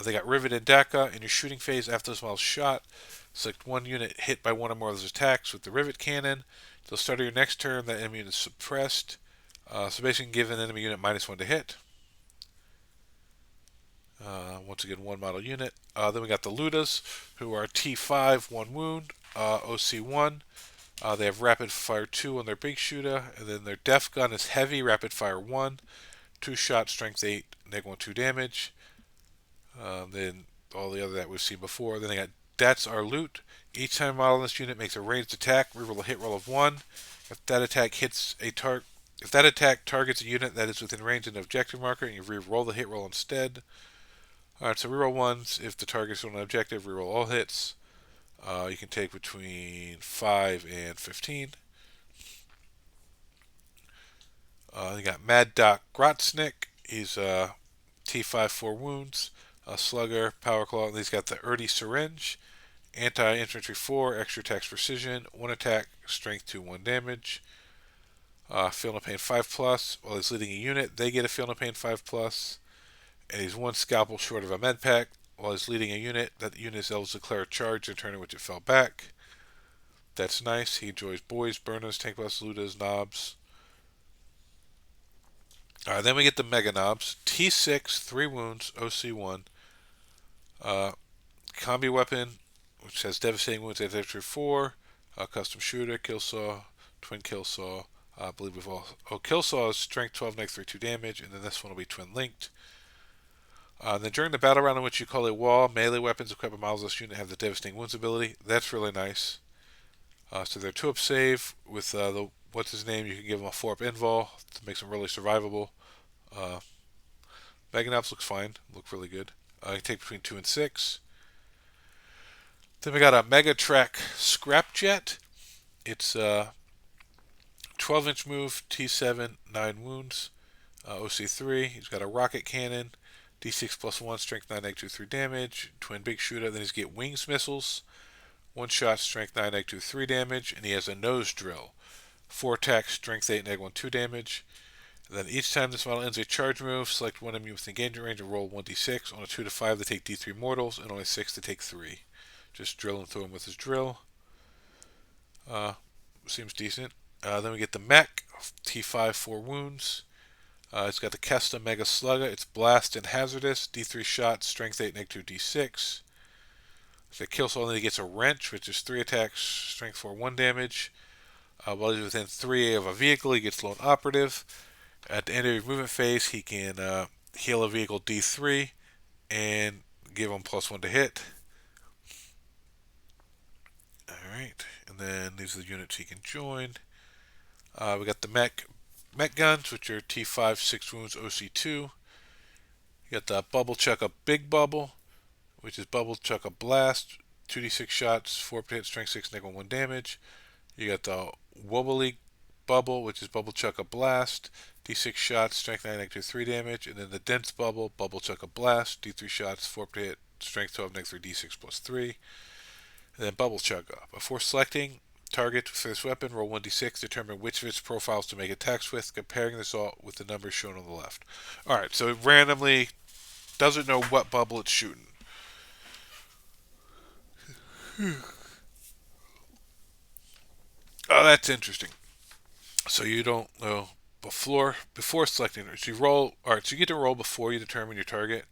They got Rivet and DACA. In your shooting phase after this model's shot, select one unit hit by one or more of those attacks with the Rivet Cannon. Till the start of your next turn, that enemy unit is suppressed. So basically, give an enemy unit -1 to hit. Once again, 1 model unit. Then we got the Ludas, who are T5, 1 wound, OC1. They have rapid fire 2 on their big shooter, and then their def gun is heavy, rapid fire 1, 2 shot, strength 8, neg 1, 2 damage. Then all the other that we've seen before. Then they got That's Our Loot. Each time a model in this unit makes a ranged attack, reroll a hit roll of 1. If that attack hits a target, if that attack targets a unit that is within range of an objective marker, and you reroll the hit roll instead. Alright, so reroll ones. If the target is on an objective, reroll all hits. You can take between 5 and 15. You got Mad Doc Grotznick. He's T5 4 wounds. Slugger, Power Claw. And he's got the Erdy Syringe. Anti-infantry 4, extra attacks precision, 1 attack, strength 2, 1 damage. Feel no pain 5 plus. While he's leading a unit, they get a feel no pain 5 plus. And he's 1 scalpel short of a med pack. While he's leading a unit, that unit is able to declare a charge in a turn in which it fell back. That's nice. He enjoys boys, burners, tank plus, ludas, knobs. Alright, then we get the Mega Knobs. T6, 3 wounds, OC1. Combi weapon, which has devastating wounds, anti-infantry 4. Custom shooter, kill saw, twin kill saw. I believe we've all. Oh, kill saw is strength 12, negative 3, 2 damage, and then this one will be twin linked. Then during the battle round in which you call a wall, melee weapons equipped with models of this unit have the devastating wounds ability. That's really nice. So they're 2-up save with the what's his name. You can give them a 4-up invul to make them really survivable. Mega Knobs looks fine. Look really good. You can take between 2 and 6. Then we got a Mega Track Scrapjet. It's 12-inch move, T7, 9 wounds, OC3. He's got a rocket cannon, D6 plus 1, strength 9, negative 2, 3 damage, twin big shooter. Then he's get wings missiles, 1 shot, strength 9, negative 2, 3 damage, and he has a nose drill, 4 attacks, strength 8, negative 1, 2 damage. And then each time this model ends a charge move, select one enemy within engagement range and roll 1d6. On a 2 to 5, they take D3 mortals, and on a 6, they take 3. Just drilling through him with his drill. Seems decent. Then we get the mech, T5, 4 wounds. It's got the Kesta Mega Slugger. It's blast and hazardous. D3 shot, strength 8, negative 2, D6. The kill saw, then he gets a wrench, which is 3 attacks, strength 4, 1 damage. While he's within 3 of a vehicle, he gets lone operative. At the end of his movement phase, he can heal a vehicle D3 and give him +1 to hit. Alright, and then these are the units he can join. We got the mech guns, which are T5, 6 wounds, OC2. You got the Bubble Chucka Big Bubble, which is Bubble Chucka Blast, 2d6 shots, 4 hit, strength 6, negative 1 damage. You got the Wobbly Bubble, which is Bubble Chucka Blast, D6 shots, strength 9, negative 3 damage. And then the Dense Bubble, Bubble Chucka Blast, D3 shots, 4 hit, strength 12, negative 3, D6 plus 3. And then Bubble Chugga. Before selecting target for this weapon, roll 1d6, determine which of its profiles to make attacks with, comparing this all with the numbers shown on the left. Alright, so it randomly doesn't know what bubble it's shooting. Oh, that's interesting. So you don't know before selecting it. So you roll. Alright, so you get to roll before you determine your target.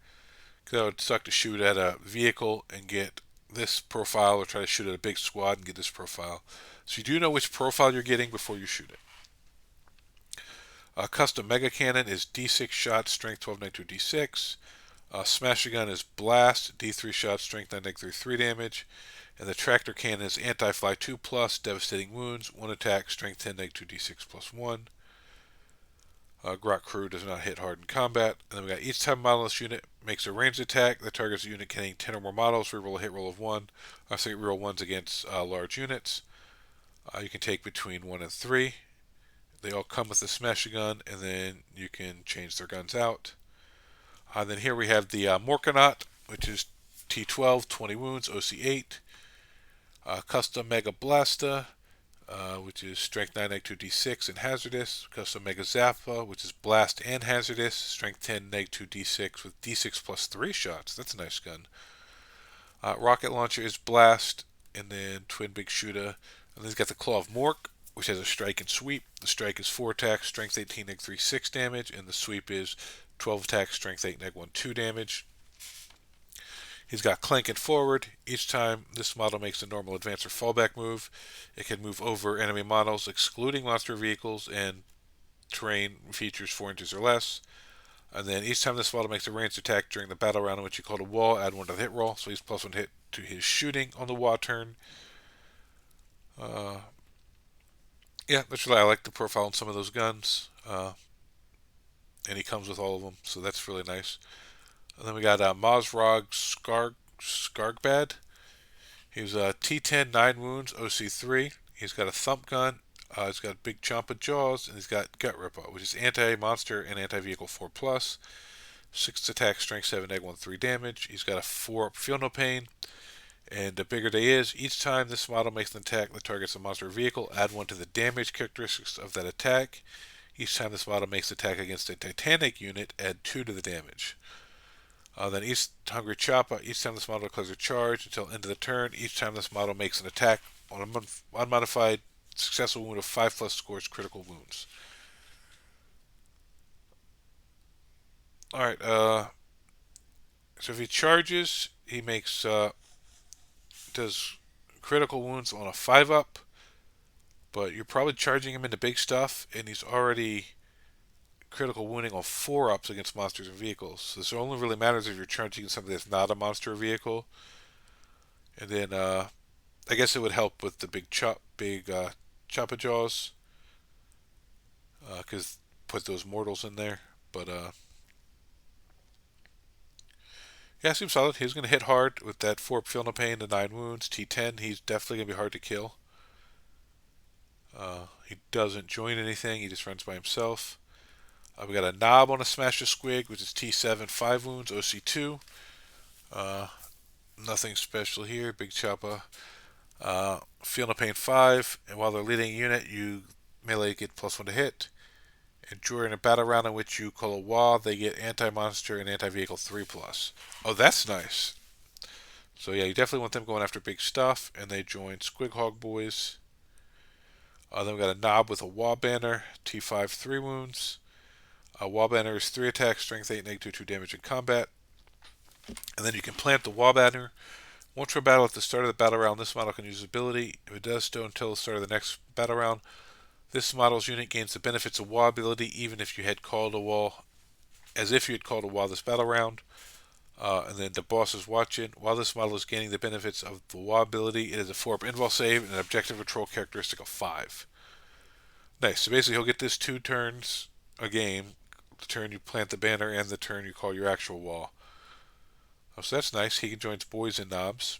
Because it would suck to shoot at a vehicle and get this profile, or try to shoot at a big squad and get this profile. So you do know which profile you're getting before you shoot it. Custom Mega Cannon is D6 shots, strength 12, negative 2, D6. Smasher Gun is Blast, D3 shots, strength 9, negative 3 damage. And the Tractor Cannon is Anti-Fly 2 plus, devastating wounds, 1 attack, strength 10, negative 2, D6 plus 1. Grot Crew does not hit hard in combat. And then we got each time model this unit makes a ranged attack that targets a unit containing 10 or more models, reroll a hit roll of 1. So you reroll 1s against large units. You can take between 1 and 3. They all come with a Smasher Gun, and then you can change their guns out. Then here we have the Morkanaut, which is T12, 20 wounds, OC8. Custom Mega Blasta, which is strength 9, negative 2, D6 and hazardous. Custom Mega Zappa, which is blast and hazardous, strength 10, negative 2, D6 with D6 plus 3 shots. That's a nice gun. Rocket Launcher is blast, and then twin big shooter. And then he's got the Claw of Mork, which has a strike and sweep. The strike is 4 attacks, strength 18, negative 3, 6 damage, and the sweep is 12 attacks, strength 8, negative 1, 2 damage. He's got Clank and Forward. Each time this model makes a normal advance or fallback move, it can move over enemy models, excluding monster vehicles and terrain features 4 inches or less. And then each time this model makes a ranged attack during the battle round in which you call a wall, add 1 to the hit roll. So he's +1 hit to his shooting on the wall turn. Uh, yeah, that's really, I like the profile on some of those guns. And he comes with all of them, so that's really nice. And then we got Mozrog Skargbad. He's T10, 9 wounds, OC3. He's got a thump gun. He's got big chompa jaws, and he's got gut ripper, which is anti-monster and anti-vehicle 4+. 6 attack, strength 7, egg 1, 3 damage. He's got a 4 feel no pain. And the bigger they is, each time this model makes an attack that targets a monster or vehicle, add 1 to the damage characteristics of that attack. Each time this model makes an attack against a Titanic unit, add 2 to the damage. Then each Hungry Choppa, each time this model declares a charge until end of the turn, each time this model makes an attack on an unmodified successful wound of 5+ scores critical wounds. Alright, so if he charges, he makes, does critical wounds on a 5-up, but you're probably charging him into big stuff, and he's already critical wounding on 4-ups against monsters and vehicles. So this only really matters if you're charging something that's not a monster or vehicle. And then I guess it would help with the big choppa jaws, because put those mortals in there. But yeah, seems solid. He's going to hit hard with that 4 feel no pain, the 9 wounds, T10. He's definitely going to be hard to kill. He doesn't join anything. He just runs by himself. We got a knob on a Smasher Squig, which is T7, 5 wounds, OC2. Nothing special here. Big Choppa. Feel no pain 5, and while they're leading a unit, you melee get +1 to hit. And during a battle round in which you call a wall, they get anti-monster and anti-vehicle 3+. Oh, that's nice. So yeah, you definitely want them going after big stuff, and they join Squig Hog Boys. Then we got a knob with a wall banner, T5, 3 wounds. Wall banner is 3 attacks, strength 8, negative 2 damage in combat. And then you can plant the wall banner. Once per battle at the start of the battle round, this model can use his ability. If it does so until the start of the next battle round, this model's unit gains the benefits of wall ability even if you had called a wall, as if you had called a wall this battle round. And then the boss is watching. While this model is gaining the benefits of the wall ability, it is a 4-up invul save and an objective control characteristic of 5. Nice. So basically, he'll get this 2 turns a game. The turn you plant the banner and the turn you call your actual wall. So that's nice. He can join boys and knobs.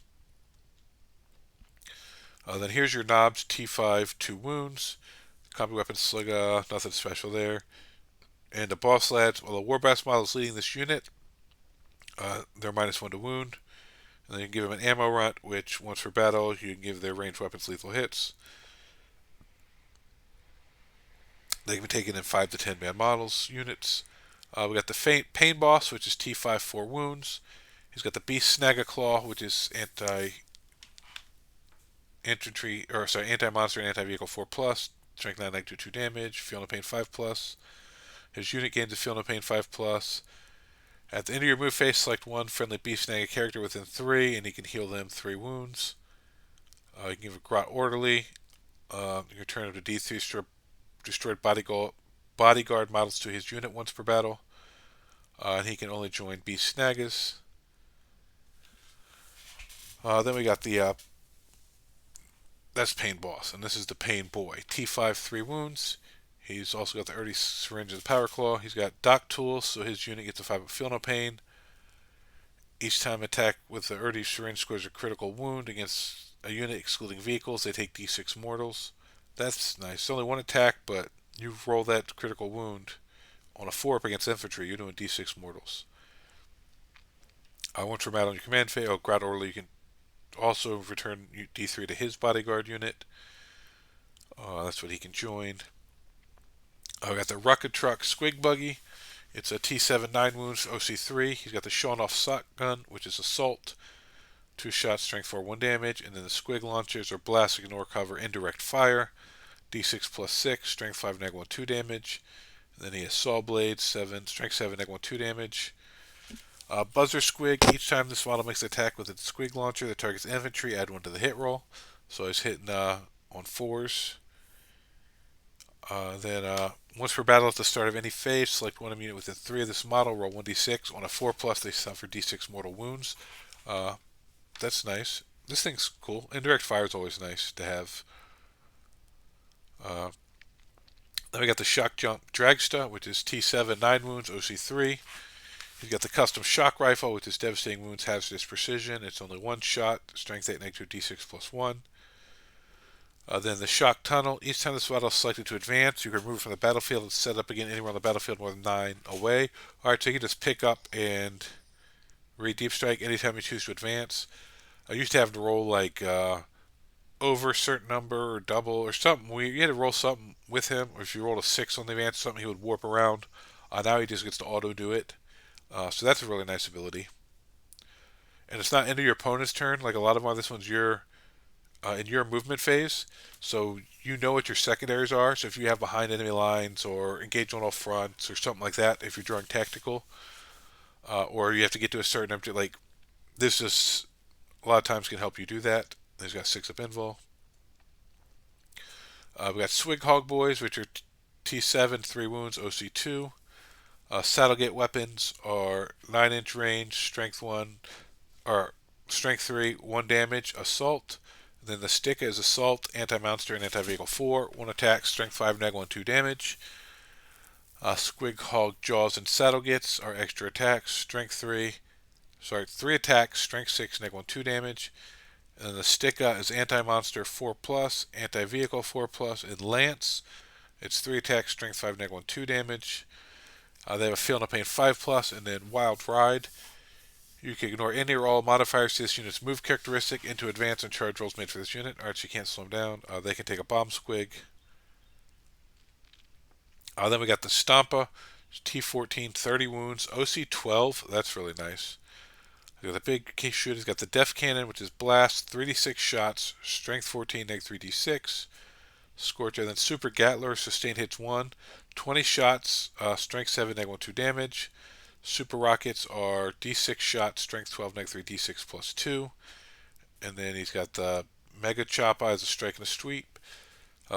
Then here's your knobs, T5, 2 wounds. Combat weapon Sliga, nothing special there. And the boss lads, while the Warbass model is leading this unit, they're -1 to wound. And then you can give them an ammo runt, which once for battle, you can give their ranged weapons lethal hits. They can be taken in 5 to 10 man models units. We got the Pain Boss, which is T5, 4 wounds. He's got the Beast Snagga Claw, which is anti-monster and anti-vehicle 4+, strength 9, negative 2 damage, feel no pain 5+. His unit gains a feel no pain 5+. At the end of your move phase, select one friendly Beast Snagga character within 3, and he can heal them 3 wounds. You can give a Grot Orderly. You can turn him to D3, destroyed bodyguard models to his unit once per battle. And he can only join Beast Snaggas. Then we got the that's Pain Boss, and this is the Pain Boy. T5, 3 wounds. He's also got the Earthy Syringe of the Power Claw. He's got Dock Tools, so his unit gets a 5 feel no pain. Each time attack with the Earthy Syringe scores a critical wound against a unit excluding vehicles, they take D6 mortals. That's nice. It's only 1 attack, but you roll that critical wound on a 4-up against infantry, you're doing D6 mortals. Once for battle on your command phase, Grot Orderly, you can also return D3 to his bodyguard unit. That's what he can join. We got the Rocket Truck Squig Buggy. It's a T7, 9 wounds, OC3. He's got the Shawn Off Shotgun, which is Assault. 2 shots, strength 4, 1 damage. And then the Squig Launchers or Blast ignore cover indirect fire. D6 plus 6, strength 5, negative 1, 2 damage. And then he has Saw Blade, 7, strength 7, negative 1, 2 damage. Buzzer Squig, each time this model makes an attack with its Squig Launcher that targets infantry, add 1 to the hit roll. So he's hitting on 4s. Then Once per battle at the start of any phase, select one unit within 3 of this model, roll 1d6. On a 4 plus, they suffer d6 mortal wounds. Uh, that's nice. This thing's cool. Indirect fire is always nice to have. Uh, then we got the Shock Jump Dragsta, which is T7, 9 wounds, OC3. He's got the Custom Shock Rifle, which is Devastating Wounds, Hazardous Precision. It's only one shot, Strength 8, negative D6 plus 1. Then the Shock Tunnel. Each time this battle is selected to advance, you can remove it from the battlefield and set up again anywhere on the battlefield more than 9 away. Alright, so you can just pick up and read Deep Strike anytime you choose to advance. I used to have to roll like over a certain number or double or something. You had to roll something with him, or if you rolled a 6 on the advance or something, he would warp around. Now he just gets to auto do it. So that's a really nice ability. And it's not into your opponent's turn like a lot of them. This one's in your movement phase, so you know what your secondaries are. So if you have behind enemy lines or engage on all fronts or something like that, if you're drawing tactical, or you have to get to a certain objective, like this is a lot of times can help you do that. He's got 6 up invul. We got Swig Hog Boys, which are T7, 3 wounds, OC2. Saddlegate weapons are 9-inch range, strength 1, or strength 3, 1 damage, assault. Then the stick is assault, anti-monster, and anti-vehicle 4. 1 attack, strength 5, neg 1, 2 damage. Squig Hog Jaws and Saddlegates are extra attacks, strength 3. 3 attacks, strength 6, neg 1, 2 damage. And then the Sticka is anti-monster 4 plus, anti-vehicle 4 plus, and Lance. It's 3 attacks, strength 5, neg 1, 2 damage. They have a Feel No Pain 5 plus, and then Wild Ride. You can ignore any or all modifiers to this unit's move characteristic into advance and charge rolls made for this unit. Alright, so you can't slow them down. They can take a bomb squig. Then we got the Stompa, T14, 30 wounds, OC12. That's really nice. We got the big case shoot. He's got the Def Cannon, which is blast, 3d6 shots, strength 14, neg 3d6. Scorcher, then Super Gatler, sustain hits 1, 20 shots, strength 7, neg 1, 2 damage. Super Rockets are d6 shots, strength 12, neg 3, d6 plus 2. And then he's got the Mega Choppa as a strike and a sweep.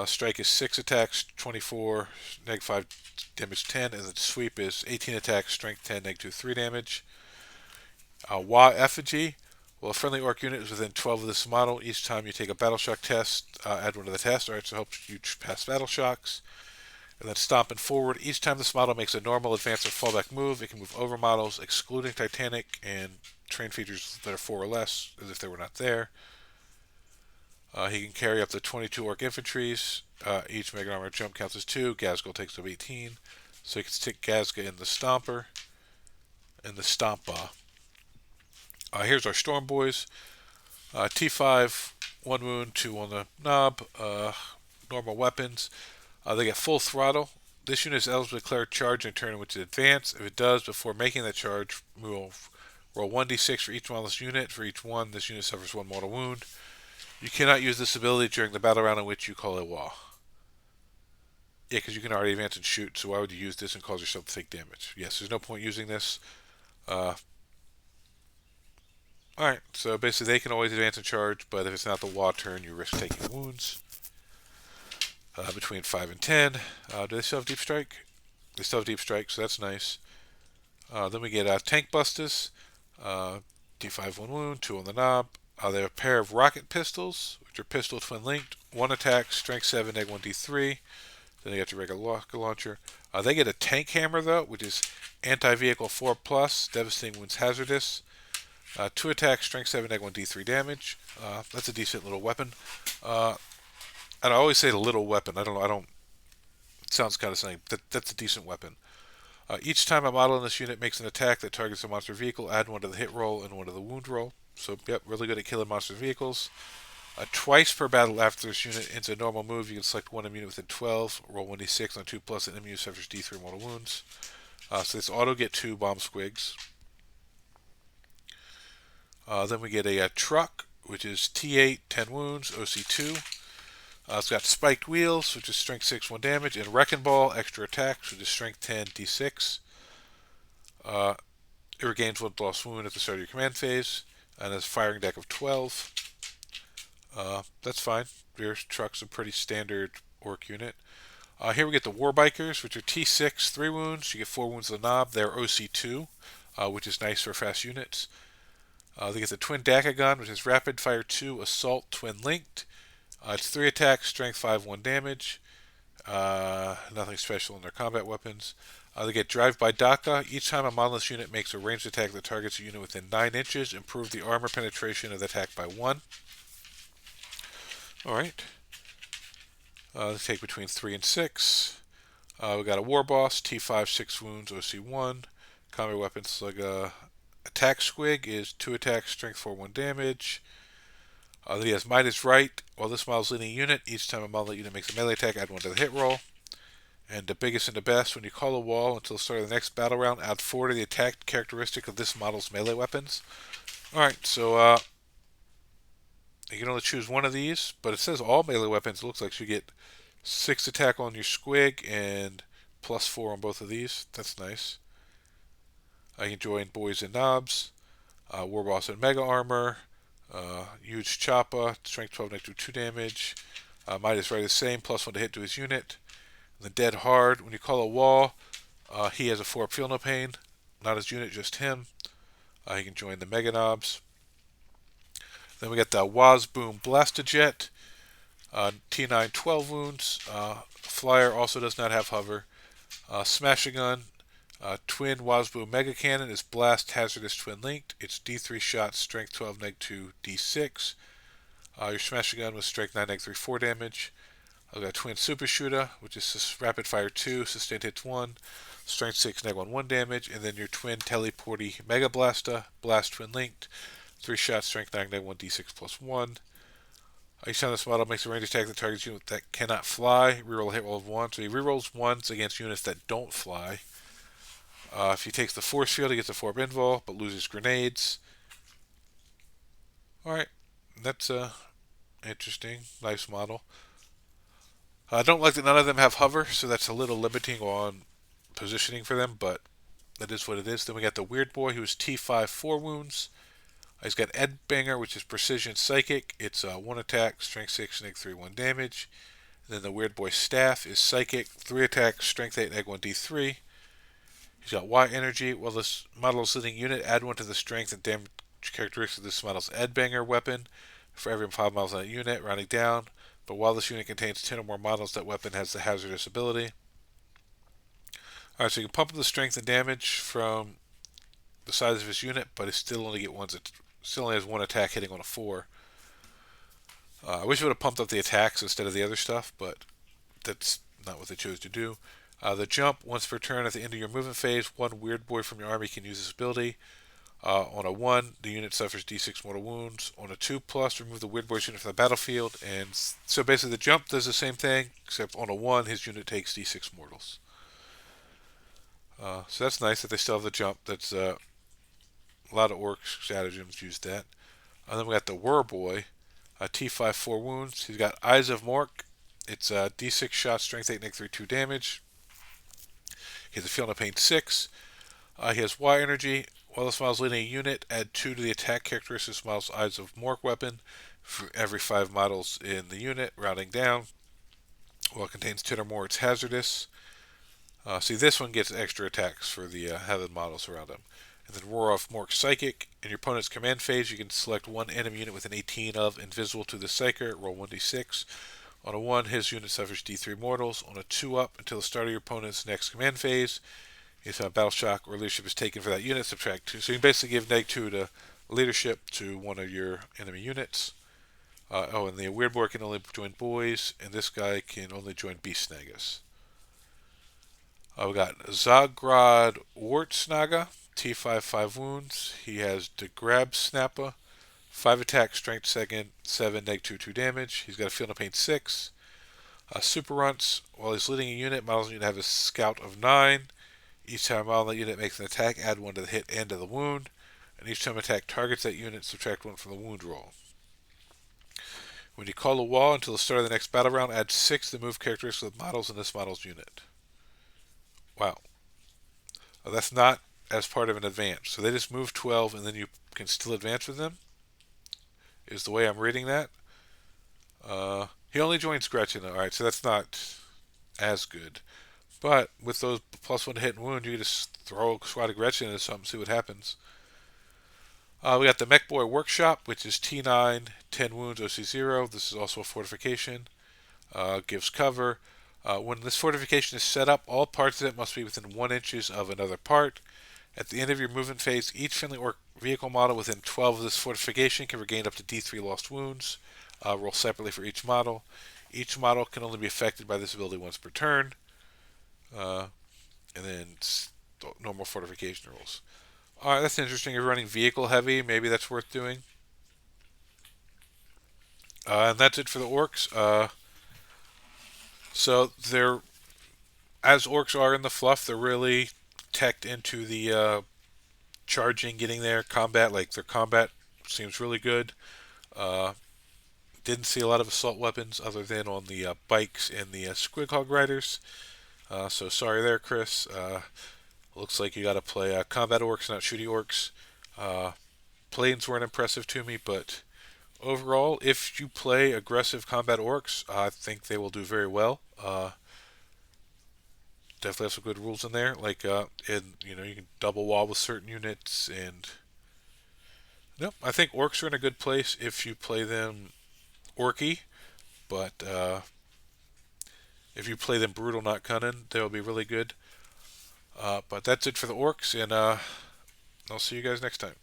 Strike is 6 attacks, 24, neg 5, damage 10. And the sweep is 18 attacks, strength 10, neg 2, 3 damage. Wa Effigy. Well, a friendly Ork unit is within 12 of this model. Each time you take a Battle Shock test, add 1 to the test. Alright, so it helps you pass Battle Shocks. And then stomping forward. Each time this model makes a normal advance or fallback move, it can move over models, excluding Titanic and train features that are 4 or less, as if they were not there. He can carry up to 22 Ork infantries. Each Mega Armor jump counts as 2. Gazgul takes up 18. So you can stick Gazga in the Stomper and the Stompa. Here's our Storm Boys. T5, 1 wound, 2 on the knob. Normal weapons. They get full throttle. This unit is eligible to declare charge in a turn in which it advances. If it does, before making that charge, we will roll 1d6 for each model this unit. For each one, this unit suffers 1 mortal wound. You cannot use this ability during the battle round in which you call a Wa. Yeah, because you can already advance and shoot, so why would you use this and cause yourself to take damage? Yes, there's no point using this. Alright, so basically they can always advance and charge, but if it's not the Wa turn, you risk taking wounds. Between 5 and 10. Do they still have Deep Strike? They still have Deep Strike, so that's nice. Then we get Tank Busters. D5, 1 wound, 2 on the knob. They have a pair of rocket pistols, which are pistol twin linked. 1 attack, strength 7, neg 1 d3. Then they got your regular rocket launcher. They get a tank hammer, though, which is anti-vehicle 4 plus, devastating wounds, hazardous. 2 attacks, strength 7, neg 1 d3 damage. That's a decent little weapon. And I always say the little weapon. I don't know. It sounds kind of saying that's a decent weapon. Each time a model in this unit makes an attack that targets a monster vehicle, add 1 to the hit roll and 1 to the wound roll. So, yep, really good at killing monster vehicles. Twice per battle after this unit ends a normal move, you can select 1 unit within 12, roll 1d6 on 2 plus, and enemy suffers d3 mortal wounds. So this auto get 2 bomb squigs. Then we get a truck, which is T8, 10 wounds, OC2. It's got spiked wheels, which is strength 6, 1 damage, and Wrecking Ball, extra attacks, which is strength 10, d6. It regains 1 lost wound at the start of your command phase, and has a firing deck of 12. That's fine. Your truck's a pretty standard Ork unit. Here we get the War Bikers, which are T6, 3 wounds. You get 4 wounds of the knob. They're OC2, which is nice for fast units. They get the Twin Dakagon, which is Rapid Fire 2, Assault, Twin Linked. It's 3 attacks, Strength 5, 1 damage. Nothing special in their combat weapons. They get Drive by Daka. Each time a modelless unit makes a ranged attack that targets a unit within 9 inches, improve the armor penetration of the attack by 1. Alright. They take between 3 and 6. We got a War Boss, T5, 6 wounds, OC1. Combat weapons like Attack Squig is 2 attacks, Strength 4, 1 damage. Then he has Might is Right. While this model is leading a unit, each time a model unit makes a melee attack, add 1 to the hit roll. And the biggest and the best, when you call a wall until the start of the next battle round, add 4 to the attack characteristic of this model's melee weapons. Alright, so you can only choose one of these, but it says all melee weapons. It looks like you get 6 attack on your Squig and plus 4 on both of these. That's nice. You can join Boys and Knobs, War Boss and Mega Armor, Huge Choppa, Strength 12, negative 2 damage. Might is Right the same, plus 1 to hit to his unit. The Dead Hard, when you call a wall, he has a 4-up Feel No Pain. Not his unit, just him. He can join the Mega Knobs. Then we got the Wazboom Blastojet. T9, 12 wounds. Flyer also does not have hover. Smash-A-Gun. Twin Wazboom Mega Cannon is Blast Hazardous Twin Linked. It's D3 shots, Strength 12, -2, D6. Your Smash-A-Gun with Strength 9, -3, 4 damage. I've got Twin Super Shooter, which is Rapid Fire 2, Sustained Hits 1, Strength 6, -1, 1 damage. And then your Twin Teleporty Mega Blasta, Blast Twin Linked. 3 shots, Strength 9, -1, D6 plus 1. Each time this model makes a ranged attack that targets units that cannot fly, reroll a hit roll of 1. So he rerolls 1s against units that don't fly. If he takes the Force Field, he gets a 4-up invul, but loses grenades. Alright, that's interesting. Nice model. I don't like that none of them have hover, so that's a little limiting on positioning for them, but that is what it is. Then we got the Weird Boy, who is T5, 4 wounds. He's got Edbanger, which is Precision Psychic. It's 1 attack, Strength 6, -3, 1 damage. And then the Weird Boy Staff is Psychic, 3 attacks, Strength 8, -1, D3. He's got Y Energy. While this model's leading unit, add 1 to the Strength and damage characteristics of this model's Edbanger weapon for every 5 models on that unit, rounding down. But while this unit contains 10 or more models, that weapon has the hazardous ability. Alright, so you can pump up the strength and damage from the size of his unit, but it still only has 1 attack hitting on a 4. I wish it would have pumped up the attacks instead of the other stuff, but that's not what they chose to do. The jump, once per turn at the end of your movement phase, 1 Weird Boy from your army can use this ability. On a 1, the unit suffers D6 mortal wounds. On a 2+, remove the Weird Boy's unit from the battlefield. And so basically the jump does the same thing, except on a 1, his unit takes D6 mortals. So that's nice that they still have the jump. That's a lot of orc stratagems use that. And then we got the Whir Boy, T5, 4 wounds. He's got Eyes of Mork. It's D6 shots, Strength 8, -3, 2 damage. He has a Feel No Pain 6. He has Y Energy. While this model's leading a unit, add 2 to the attack characteristics of this model's Eyes of Mork weapon for every 5 models in the unit, rounding down. While it contains 10 or more, it's hazardous. See, this one gets extra attacks for the heaven models around him. And then Roar off Mork Psychic. In your opponent's command phase, you can select 1 enemy unit with an 18 of invisible to the Psyker, roll 1d6. On a 1, his unit suffers D3 mortals. On a 2-up, until the start of your opponent's next command phase, if a battle shock or leadership is taken for that unit, subtract 2. So you can basically give -2 to leadership to one of your enemy units. And the Weird Boy can only join boys, and this guy can only join Beast Snagas. We got Zagrod Wartsnaga, T5, 5 wounds. He has the Grab Snappa, 5 attack, Strength 7, -2, 2 damage. He's got a Feel No Pain 6. Super Runts, while he's leading a unit, models unit have a Scout of 9. Each time a model in that unit makes an attack, add 1 to the hit and to the wound. And each time attack targets that unit, subtract 1 from the wound roll. When you call a wall until the start of the next battle round, add 6 to the move characteristics of models in this model's unit. Wow. That's not as part of an advance. So they just move 12 and then you can still advance with them, is the way I'm reading that. He only joins Gretchen. Alright, so that's not as good. But with those +1 to hit and wound, you can just throw a squad of Gretchen into something, see what happens. We got the Mech Boy Workshop, which is T9, 10 wounds, OC0. This is also a fortification. Gives cover. When this fortification is set up, all parts of it must be within 1 inches of another part. At the end of your movement phase, each friendly orc vehicle model within 12 of this fortification can regain up to D3 lost wounds. Roll separately for each model. Each model can only be affected by this ability once per turn. Uh, and then normal fortification rules. Alright, that's interesting. If you're running vehicle heavy, maybe that's worth doing. And that's it for the orcs. So they're, as orcs are in the fluff, they're really teched into the charging, getting there, combat. Like their combat seems really good. Uh, didn't see a lot of assault weapons other than on the bikes and the Squig Hog Riders. So sorry there, Chris. Looks like you got to play combat orcs, not shooty orcs. Planes weren't impressive to me, but overall, if you play aggressive combat orcs, I think they will do very well. Definitely have some good rules in there, like you can double wall with certain units, and no, I think orcs are in a good place if you play them orky, but if you play them brutal, not cunning, they'll be really good. But that's it for the orcs, and I'll see you guys next time.